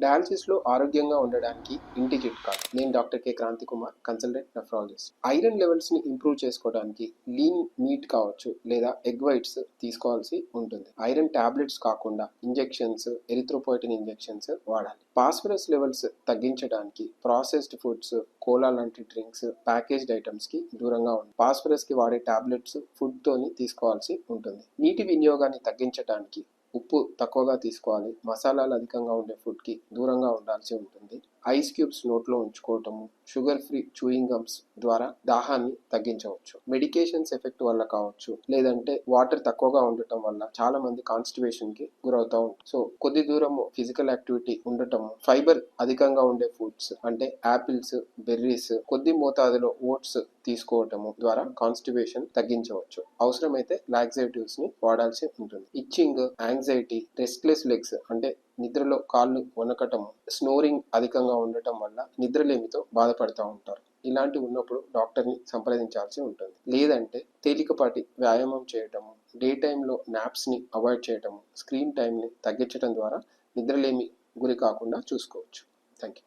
డయాలసిస్లో ఆరోగ్యంగా ఉండడానికి ఇంటి చిట్కాలు. నేను doctor Kranti Kumar, consultant nephrologist. Iron లెవెల్స్ని ఇంప్రూవ్ చేసుకోవడానికి లీన్ మీట్ కావచ్చు లేదా ఎగ్ వైట్స్ తీసుకోవాల్సి ఉంటుంది. ఐరన్ టాబ్లెట్స్ కాకుండా ఇంజెక్షన్స్, ఎరిథ్రోపోయిటిన్ ఇంజెక్షన్స్ వాడాలి. ఫాస్ఫరస్ లెవెల్స్ తగ్గించడానికి ప్రాసెస్డ్ ఫుడ్స్, కోలా లాంటి డ్రింక్స్, ప్యాకేజ్డ్ ఐటమ్స్కి దూరంగా ఉండాలి. ఫాస్ఫరస్కి వాడే టాబ్లెట్స్ ఫుడ్తోని తీసుకోవాల్సి ఉంటుంది. నీటి వినియోగాన్ని తగ్గించడానికి ఉప్పు తక్కువగా తీసుకోవాలి. మసాలాలు అధికంగా ఉండే ఫుడ్కి దూరంగా ఉండాల్సి ఉంటుంది. ఐస్ క్యూబ్స్ నోట్లో ఉంచుకోవటము, షుగర్ ఫ్రీ చూయింగ్ గమ్స్ ద్వారా దాహాన్ని తగ్గించవచ్చు. మెడికేషన్స్ ఎఫెక్ట్ వల్ల కావచ్చు, లేదంటే వాటర్ తక్కువగా ఉండటం వల్ల చాలా మంది కాన్స్టిపేషన్కి గురవుతూ ఉంటారు. సో కొద్ది దూరము ఫిజికల్ యాక్టివిటీ ఉండటము, ఫైబర్ అధికంగా ఉండే ఫుడ్స్ అంటే యాపిల్స్, బెర్రీస్, కొద్ది మోతాదులో ఓట్స్ తీసుకోవటము ద్వారా కాన్స్టిపేషన్ తగ్గించవచ్చు. అవసరమైతే లాక్సేటివ్స్ ని వాడాల్సి ఉంటుంది. ఇచ్చింగ్, యాంగ్జైటీ, రెస్ట్లెస్ లెగ్స్ అంటే నిద్రలో కాళ్ళు వణకటం, స్నోరింగ్ అధికంగా ఉండటం వల్ల నిద్రలేమితో బాధపడుతూ ఉంటారు. ఇలాంటివి ఉన్నప్పుడు డాక్టర్ని సంప్రదించాల్సి ఉంటుంది. లేదంటే తేలికపాటి వ్యాయామం చేయటము, డే టైంలో నాప్స్ని అవాయిడ్ చేయటము, స్క్రీన్ టైంని తగ్గించడం ద్వారా నిద్రలేమి గురి కాకుండా చూసుకోవచ్చు. Thank you.